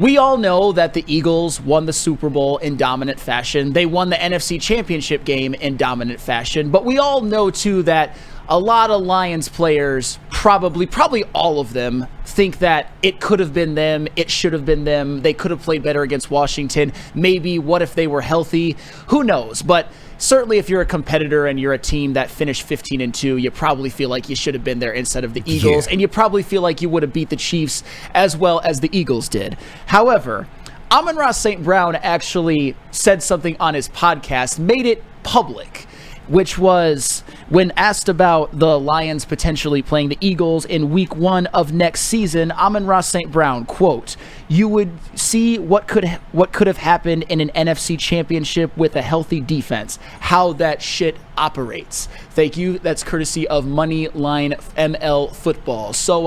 We all know that the Eagles won the Super Bowl in dominant fashion. They won the NFC Championship game in dominant fashion. But we all know, too, that a lot of Lions players, probably all of them, think that it could have been them, it should have been them, they could have played better against Washington. Maybe, what if they were healthy? Who knows? But certainly if you're a competitor and you're a team that finished 15-2, you probably feel like you should have been there instead of the Eagles, and you probably feel like you would have beat the Chiefs as well as the Eagles did. However, Amon-Ra St. Brown actually said something on his podcast, made it public, which was when asked about the Lions potentially playing the Eagles in week 1 of next season. Amon-Ra St. Brown, quote, "You would see what could have happened in an NFC championship with a healthy defense, how that shit operates." Thank you. That's courtesy of Moneyline ML Football. So,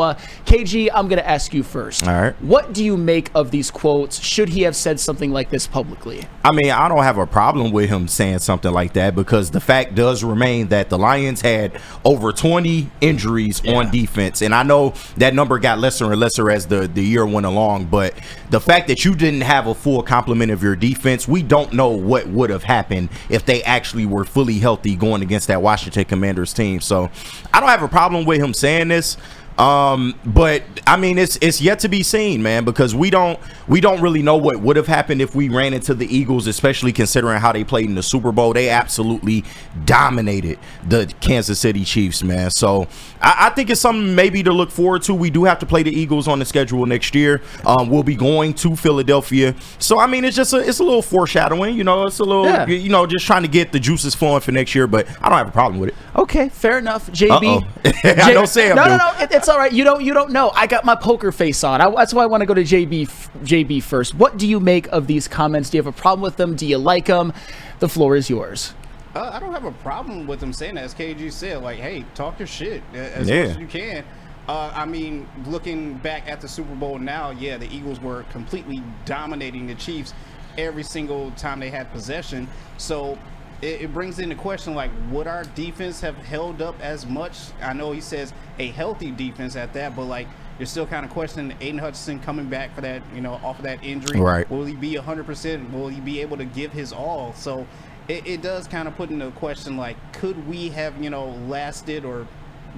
KG, I'm going to ask you first. All right. What do you make of these quotes? Should he have said something like this publicly? I mean, I don't have a problem with him saying something like that, because the fact does remain that the Lions had over 20 injuries on defense. And I know that number got lesser and lesser as the year went along, but the fact that you didn't have a full complement of your defense, we don't know what would have happened if they actually were fully healthy going against that Washington Commanders team. So I don't have a problem with him saying this. But I mean, it's yet to be seen, man, because we don't really know what would have happened if we ran into the Eagles, especially considering how they played in the Super Bowl. They absolutely dominated the Kansas City Chiefs, man. So I think it's something maybe to look forward to. We do have to play the Eagles on the schedule next year. We'll be going to Philadelphia. So I mean, it's a little foreshadowing, it's a little, just trying to get the juices flowing for next year, but I don't have a problem with it. Okay, fair enough. JB. I don't say No. It's all right. You don't know. I got my poker face on. That's why I want to go to JB first. What do you make of these comments? Do you have a problem with them? Do you like them? The floor is yours. I don't have a problem with them saying that. As KG said, like, hey, talk your shit as much as you can. I mean, looking back at the Super Bowl now, the Eagles were completely dominating the Chiefs every single time they had possession. So it brings into question, like, would our defense have held up as much? I know he says a healthy defense at that, but, like, you're still kind of questioning Aiden Hutchinson coming back for that, off of that injury. Right. Will he be 100%? Will he be able to give his all? So it does kind of put into question, like, could we have, lasted or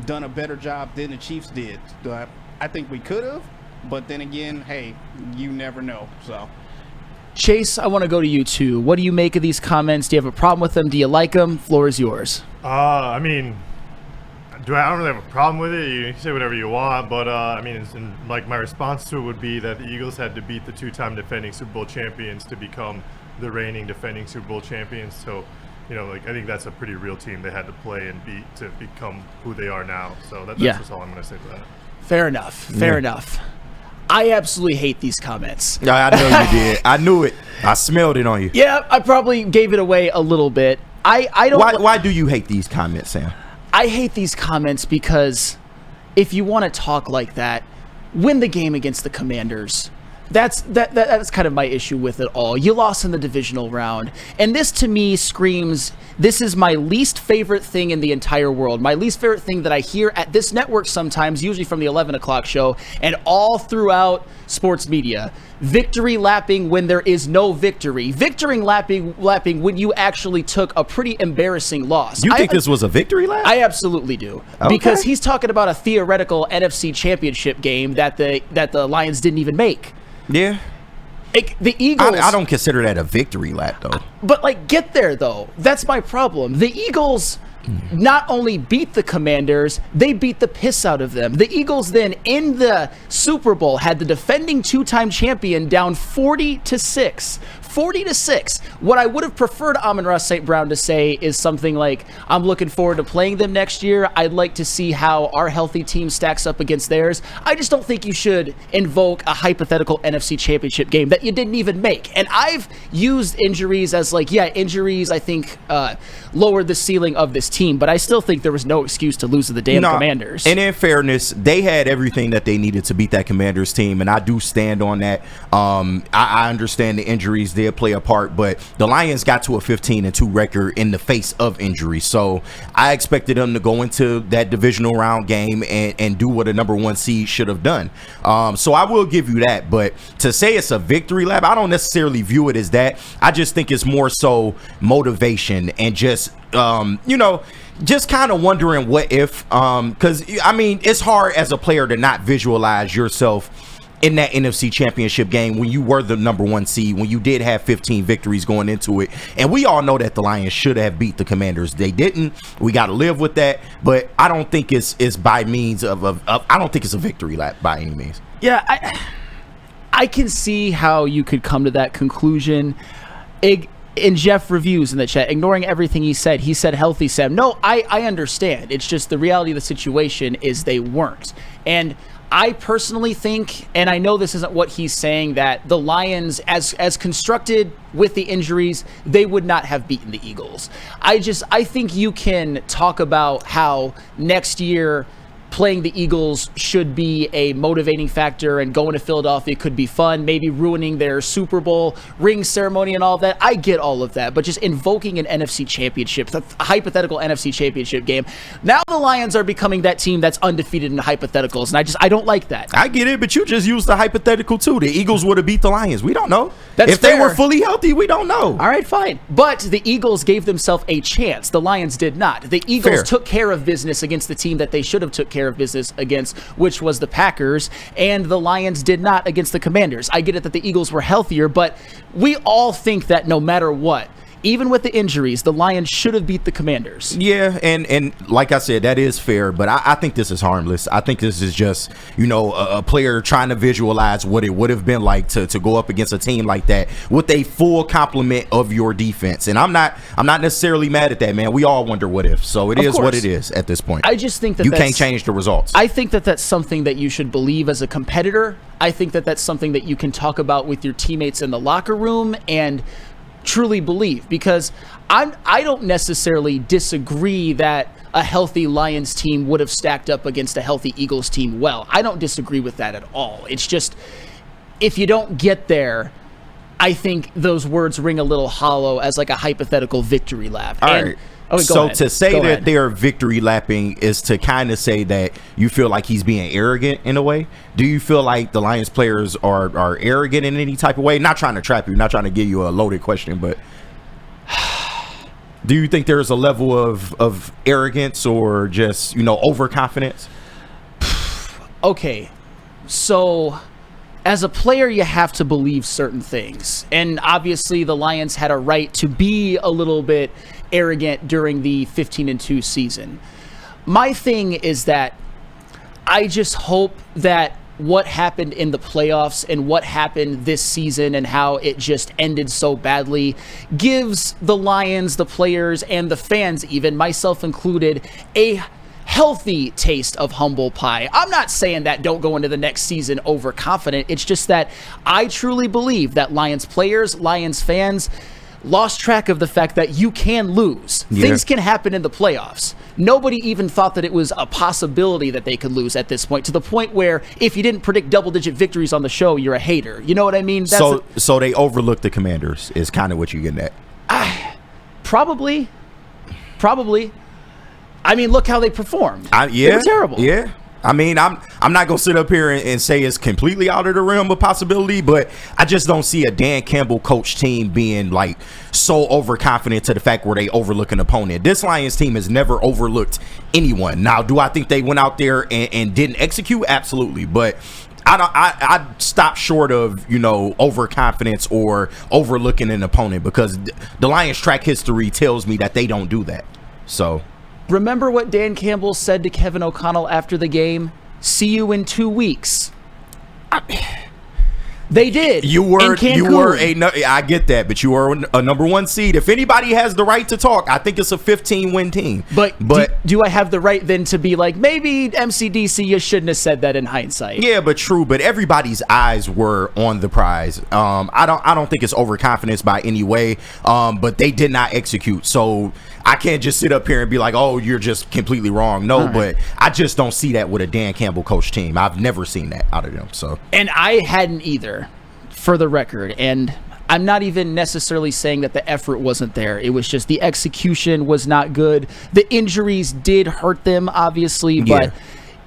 done a better job than the Chiefs did? I think we could have, but then again, hey, you never know, so. Chase, I want to go to you too. What do you make of these comments? Do you have a problem with them? Do you like them? Floor is yours. I mean, I don't really have a problem with it. You can say whatever you want, but I mean, my response to it would be that the Eagles had to beat the 2-time defending Super Bowl champions to become the reigning defending Super Bowl champions. So, I think that's a pretty real team they had to play and beat to become who they are now. So that's just all I'm going to say to that. Fair enough. I absolutely hate these comments. I know you did. I knew it. I smelled it on you. Yeah, I probably gave it away a little bit. I don't. Why do you hate these comments, Sam? I hate these comments because if you want to talk like that, win the game against the Commanders. That's kind of my issue with it all. You lost in the divisional round. And this, to me, screams, this is my least favorite thing in the entire world. My least favorite thing that I hear at this network sometimes, usually from the 11 o'clock show, and all throughout sports media. Victory lapping when there is no victory. Victory lapping when you actually took a pretty embarrassing loss. You think this was a victory lap? I absolutely do. Okay. Because he's talking about a theoretical NFC championship game that the Lions didn't even make. Yeah. The Eagles. I don't consider that a victory lap, though. But, get there, though. That's my problem. The Eagles not only beat the Commanders, they beat the piss out of them. The Eagles then, in the Super Bowl, had the defending 2-time champion down 40-6. 40-6. What I would have preferred Amon-Ra St. Brown to say is something like, I'm looking forward to playing them next year. I'd like to see how our healthy team stacks up against theirs. I just don't think you should invoke a hypothetical NFC championship game that you didn't even make. And I've used injuries as injuries I think lowered the ceiling of this team, but I still think there was no excuse to lose to the damn Commanders. And in fairness, they had everything that they needed to beat that Commanders team, and I do stand on that. I understand the injuries there. a part, but the Lions got to a 15-2 record in the face of injury. So I expected them to go into that divisional round game and do what a number 1 seed should have done. So I will give you that, but to say it's a victory lap, I don't necessarily view it as that. I just think it's more so motivation and just, just kind of wondering what if, because I mean, it's hard as a player to not visualize yourself in that NFC Championship game when you were the number 1 seed, when you did have 15 victories going into it. And we all know that the Lions should have beat the Commanders. They didn't. We got to live with that. But I don't think it's by means of I don't think it's a victory lap by any means. Yeah, I can see how you could come to that conclusion. In Jeff Reviews in the chat, ignoring everything he said healthy, Sam. No, I understand. It's just the reality of the situation is they weren't. And I personally think, and I know this isn't what he's saying, that the Lions, as constructed with the injuries, they would not have beaten the Eagles. I think you can talk about how next year playing the Eagles should be a motivating factor, and going to Philadelphia could be fun, maybe ruining their Super Bowl ring ceremony and all of that. I get all of that, but just invoking an NFC championship, a hypothetical NFC championship game. Now the Lions are becoming that team that's undefeated in the hypotheticals, and I don't like that. I get it, but you just used the hypothetical too. The Eagles would have beat the Lions. We don't know. That's if fair. They were fully healthy, we don't know. All right, fine. But the Eagles gave themselves a chance. The Lions did not. The Eagles took care of business against the team that they should have took care of business against, which was the Packers, and the Lions did not against the Commanders. I get it that the Eagles were healthier, but we all think that no matter what, even with the injuries, the Lions should have beat the Commanders. Yeah, and like I said, that is fair, but I think this is harmless. I think this is just, a player trying to visualize what it would have been like to go up against a team like that with a full complement of your defense. And I'm not necessarily mad at that, man. We all wonder what if. So it is what it is at this point. I just think that you can't change the results. I think that that's something that you should believe as a competitor. I think that that's something that you can talk about with your teammates in the locker room and truly believe, because I don't necessarily disagree that a healthy Lions team would have stacked up against a healthy Eagles team well. I don't disagree with that at all. It's just, if you don't get there, I think those words ring a little hollow as like a hypothetical victory lap. All right. To say that they're victory lapping is to kind of say that you feel like he's being arrogant in a way. Do you feel like the Lions players are arrogant in any type of way? Not trying to trap you, not trying to give you a loaded question, but do you think there's a level of arrogance or just, overconfidence? Okay, so as a player, you have to believe certain things. And obviously the Lions had a right to be a little bit arrogant during the 15-2 season. My thing is that I just hope that what happened in the playoffs and what happened this season and how it just ended so badly gives the Lions, the players, and the fans, even myself included, a healthy taste of humble pie. I'm not saying that don't go into the next season overconfident. It's just that I truly believe that Lions players, Lions fans lost track of the fact that you can lose. Yeah. Things can happen in the playoffs. Nobody even thought that it was a possibility that they could lose at this point, to the point where if you didn't predict double-digit victories on the show, you're a hater. You know what I mean? So they overlooked the Commanders is kind of what you're getting at. Probably. I mean, look how they performed. They were terrible. Yeah. I mean, I'm not gonna sit up here and say it's completely out of the realm of possibility, but I just don't see a Dan Campbell coach team being like so overconfident to the fact where they overlook an opponent. This Lions team has never overlooked anyone. Now, do I think they went out there and didn't execute? Absolutely, but I stop short of overconfidence or overlooking an opponent, because the Lions track history tells me that they don't do that. So. Remember what Dan Campbell said to Kevin O'Connell after the game? See you in 2 weeks. They did. I get that, but you were a number 1 seed. If anybody has the right to talk, I think it's a 15-win team. But do I have the right then to be like, maybe MCDC, you shouldn't have said that in hindsight? Yeah, but true. But everybody's eyes were on the prize. I don't think it's overconfidence by any way. But they did not execute. So I can't just sit up here and be like, oh, you're just completely wrong. No, but I just don't see that with a Dan Campbell coach team. I've never seen that out of them. So, and I hadn't either, for the record. And I'm not even necessarily saying that the effort wasn't there. It was just the execution was not good. The injuries did hurt them, obviously, but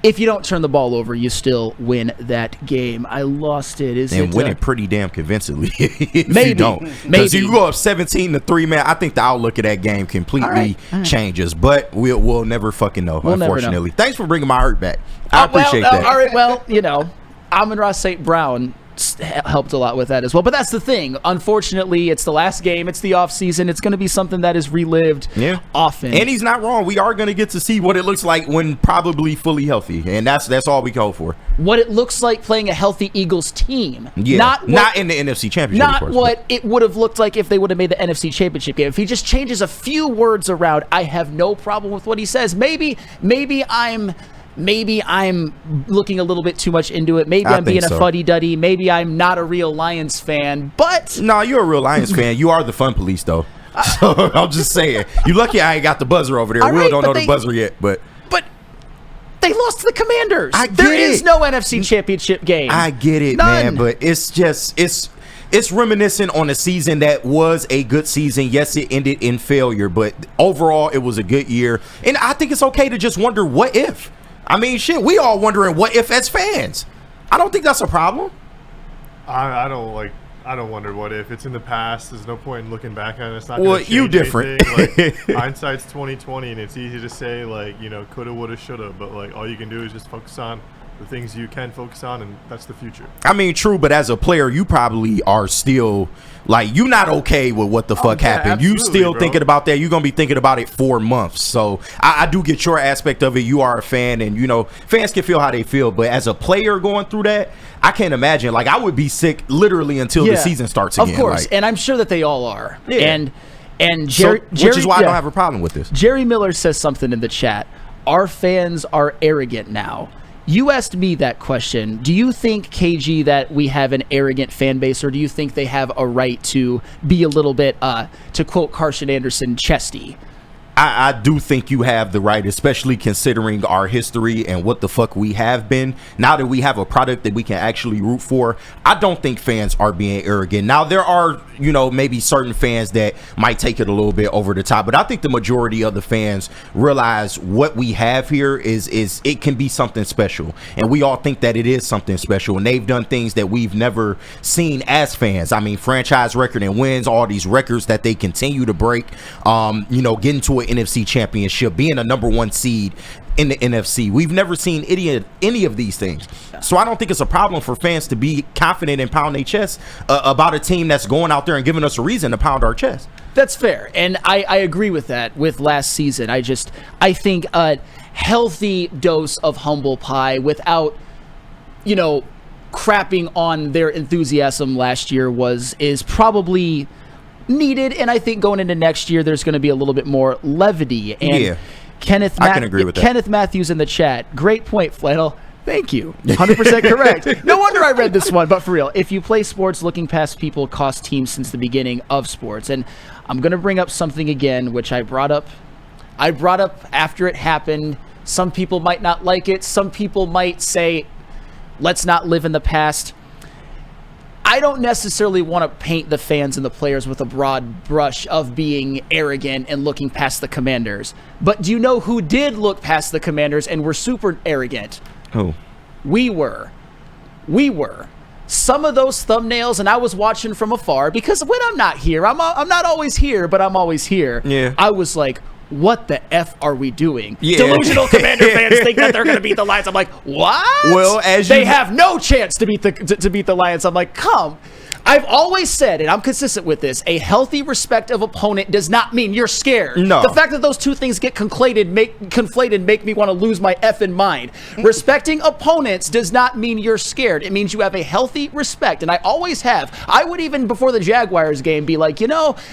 if you don't turn the ball over, you still win that game. I lost it. And win it pretty damn convincingly. Maybe you don't. Because you go up 17-3, man, I think the outlook of that game completely changes. But we'll never fucking know, unfortunately. Thanks for bringing my hurt back. I appreciate that. All right, well, Amon-Ra St. Brown helped a lot with that as well. But that's the thing. Unfortunately, it's the last game. It's the off season. It's going to be something that is relived often. And he's not wrong. We are going to get to see what it looks like when probably fully healthy. And that's all we go for. What it looks like playing a healthy Eagles team. Yeah. Not in the NFC Championship. Not what it would have looked like if they would have made the NFC Championship game. If he just changes a few words around, I have no problem with what he says. Maybe I'm looking a little bit too much into it. Maybe I'm being a fuddy-duddy. Maybe I'm not a real Lions fan. But no, you're a real Lions fan. You are the fun police, though. So I'm just saying. You lucky I ain't got the buzzer over there. Will don't know the buzzer yet, but they lost to the Commanders. There is no NFC Championship game. I get it, man. But it's just it's reminiscent on a season that was a good season. Yes, it ended in failure, but overall it was a good year. And I think it's okay to just wonder what if. I mean, shit, we all wondering what if as fans. I don't think that's a problem. I don't wonder what if. It's in the past. There's no point in looking back at it. It's not well, change you different. Like, hindsight's 20/20, and it's easy to say coulda, woulda, shoulda, but all you can do is just focus on the things you can focus on, and that's the future. I mean, true, but as a player, you probably are still you're not okay with what the fuck happened. You still thinking about that. You're gonna be thinking about it for months. So I do get your aspect of it. You are a fan, and fans can feel how they feel. But as a player going through that, I can't imagine. I would be sick literally until the season starts again. Of course, and I'm sure that they all are. Yeah. And Jerry, which is why I don't have a problem with this. Jerry Miller says something in the chat. Our fans are arrogant now. You asked me that question. Do you think, KG, that we have an arrogant fan base, or do you think they have a right to be a little bit, to quote Carson Anderson, chesty? I do think you have the right, especially considering our history and what the fuck we have been. Now that we have a product that we can actually root for, I don't think fans are being arrogant. Now, there are, maybe certain fans that might take it a little bit over the top, but I think the majority of the fans realize what we have here is it can be something special. And we all think that it is something special. And they've done things that we've never seen as fans. I mean, franchise record and wins, all these records that they continue to break, getting to an NFC Championship, being a #1 seed in the NFC. We've never seen any of these things. So I don't think it's a problem for fans to be confident and pound their chest about a team that's going out there and giving us a reason to pound our chest. That's fair. And I agree with that with last season. I think a healthy dose of humble pie without, crapping on their enthusiasm last year is probably needed, and I think going into next year there's going to be a little bit more levity. And I can agree with that. Kenneth Matthews in the chat, great point, Flannel. Thank you. 100% correct. No wonder I read this one, but for real, if you play sports, looking past people cost teams since the beginning of sports. And I'm going to bring up something again, which I brought up after it happened. Some people might not like it. Some people might say, let's not live in the past. I don't necessarily want to paint the fans and the players with a broad brush of being arrogant and looking past the Commanders. But do you know who did look past the Commanders and were super arrogant? Who? We were. Some of those thumbnails, and I was watching from afar, because when I'm not here, I'm not always here, but I'm always here. Yeah. I was like, what the F are we doing? Yeah. Delusional Commander fans think that they're going to beat the Lions. I'm like, what? Well, they have no chance to beat the Lions. I'm like, come. I've always said, and I'm consistent with this, a healthy respect of opponent does not mean you're scared. No. The fact that those two things get conflated make me want to lose my effing mind. Respecting opponents does not mean you're scared. It means you have a healthy respect, and I always have. I would even, before the Jaguars game, be like,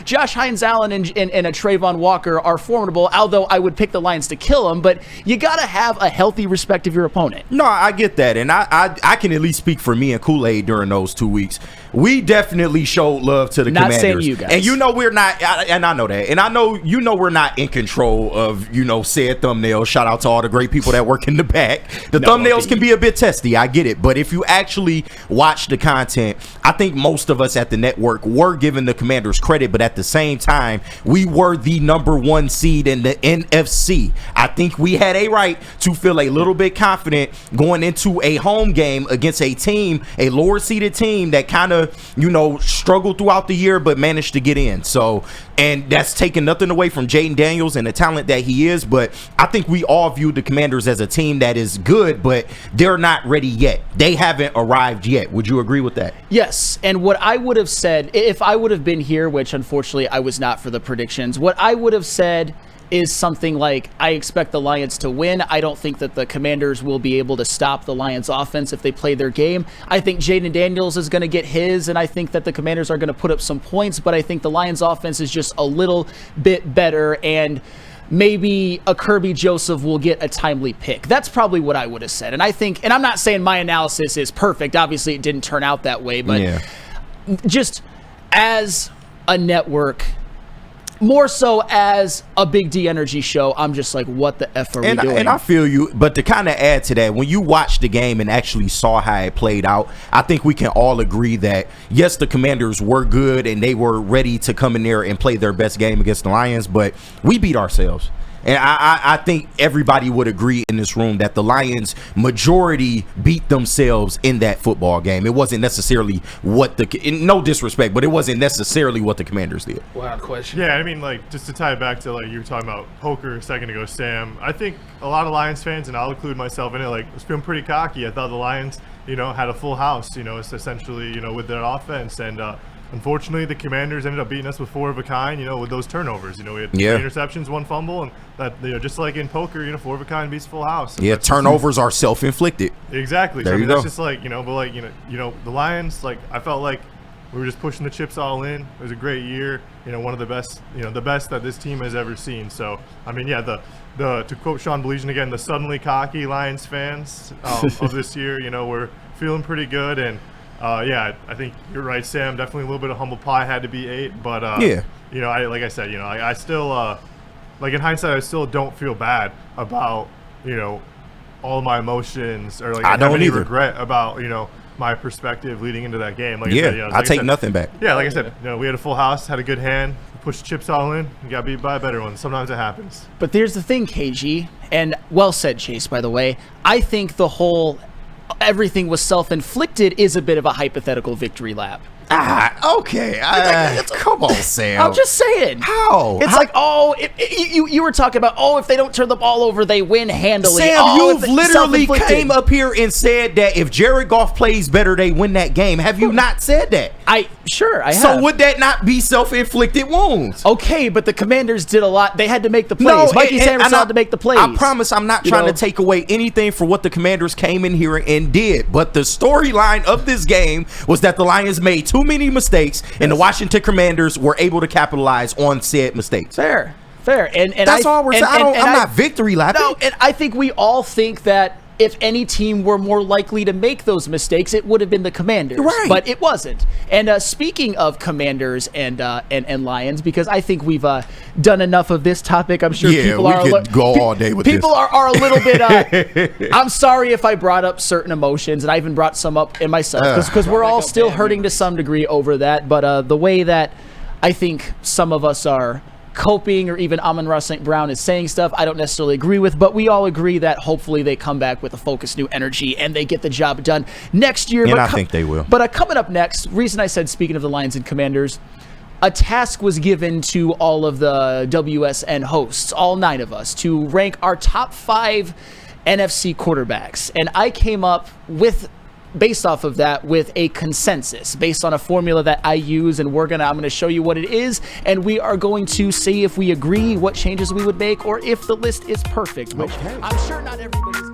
Josh Hines-Allen and a Trayvon Walker are formidable, although I would pick the Lions to kill them, but you got to have a healthy respect of your opponent. No, I get that, and I can at least speak for me and Kool-Aid during those 2 weeks. we definitely showed love to the Not Commanders. saying you guys. And you know we're not, and I know that. And I know, you know, we're not in control of, you know, said thumbnails. Shout out to all the great people that work in the back. The thumbnails can be a bit testy. I get it. But if you actually watch the content, I think most of us at the network were giving the Commanders credit. But at the same time, we were the #1 seed in the NFC. I think we had a right to feel a little bit confident going into a home game against a team, a lower seeded team that kind of, you know, struggled throughout the year but managed to get in. So, and that's taking nothing away from Jaden Daniels and the talent that he is, but I think we all view the Commanders as a team that is good, but they're not ready yet. They haven't arrived yet. Would you agree with that? Yes, and what I would have said, if I would have been here, which unfortunately I was not for the predictions, what I would have said is something like, I expect the Lions to win. I don't think that the Commanders will be able to stop the Lions offense if they play their game. I think Jaden Daniels is going to get his, and I think that the Commanders are going to put up some points, but I think the Lions offense is just a little bit better, and maybe a Kirby Joseph will get a timely pick. That's probably what I would have said. And I think, and I'm not saying my analysis is perfect. Obviously it didn't turn out that way, but just as a network, more so as a Big D Energy show, I'm just like, what the F are we doing? And I feel you, but to kind of add to that, when you watch the game and actually saw how it played out, I think we can all agree that, yes, the Commanders were good and they were ready to come in there and play their best game against the Lions, but we beat ourselves. And I think everybody would agree in this room that the Lions majority beat themselves in that football game. It wasn't necessarily what no disrespect, but it wasn't necessarily what the Commanders did. Wild question. Yeah, I mean, like, just to tie it back to, like, you were talking about poker a second ago, Sam, I think a lot of Lions fans, and I'll include myself in it, like, was feeling pretty cocky. I thought the Lions, you know, had a full house, you know, it's essentially, you know, with their offense, and unfortunately, the Commanders ended up beating us with 4 of a kind, you know, with those turnovers. You know, we had 3 interceptions, 1 fumble, and that, you know, just like in poker, you know, 4 of a kind beats full house. And yeah, turnovers are self-inflicted. Exactly. There so I you mean, go. that's just like, you know, but like, you know, the Lions, like, I felt like we were just pushing the chips all in. It was a great year. You know, one of the best, you know, the best that this team has ever seen. So, I mean, yeah, to quote Sean Belizean again, the suddenly cocky Lions fans of this year, you know, we're feeling pretty good. And yeah, I think you're right, Sam. Definitely a little bit of humble pie had to be 8, but yeah, you know, like I said, you know, I still like in hindsight, I still don't feel bad about, you know, all my emotions, or like I don't have any regret about, you know, my perspective leading into that game. Like I said, you know, I take nothing back. Yeah, like I said, you know, we had a full house, had a good hand, pushed the chips all in, and got beat by a better one. Sometimes it happens. But there's the thing, KG, and well said, Chase, by the way. I think the whole everything was self-inflicted is a bit of a hypothetical victory lap. Okay. Come on, Sam. I'm just saying. How? It's like, you were talking about, if they don't turn the ball over, they win handily. Sam, you've literally came up here and said that if Jared Goff plays better, they win that game. Have you not said that? Sure, I have. So would that not be self-inflicted wounds? Okay, but the Commanders did a lot. They had to make the plays. Mikey Sanders had to make the plays. I promise I'm not trying to take away anything for what the Commanders came in here and did. But the storyline of this game was that the Lions made too many mistakes, and the Washington Commanders were able to capitalize on said mistakes. Fair. And that's all we're saying. I'm not victory lapping. No, and I think we all think that if any team were more likely to make those mistakes, it would have been the Commanders. Right. But it wasn't. And speaking of Commanders and Lions, because I think we've done enough of this topic, I'm sure people are. We could go all day with people this. Are a little bit. I'm sorry if I brought up certain emotions, and I even brought some up in myself, because we're all still hurting to some degree over that. But the way that I think some of us are coping, or even Amon-Ra St. Brown is saying stuff I don't necessarily agree with, but we all agree that hopefully they come back with a focused new energy and they get the job done next year. And I think they will. But coming up next, reason I said, speaking of the Lions and Commanders, a task was given to all of the WSN hosts, all 9 of us, to rank our top 5 NFC quarterbacks. And I came up with, based off of that, with a consensus based on a formula that I use, and I'm going to show you what it is, and we are going to see if we agree, what changes we would make, or if the list is perfect, which I'm sure not everybody's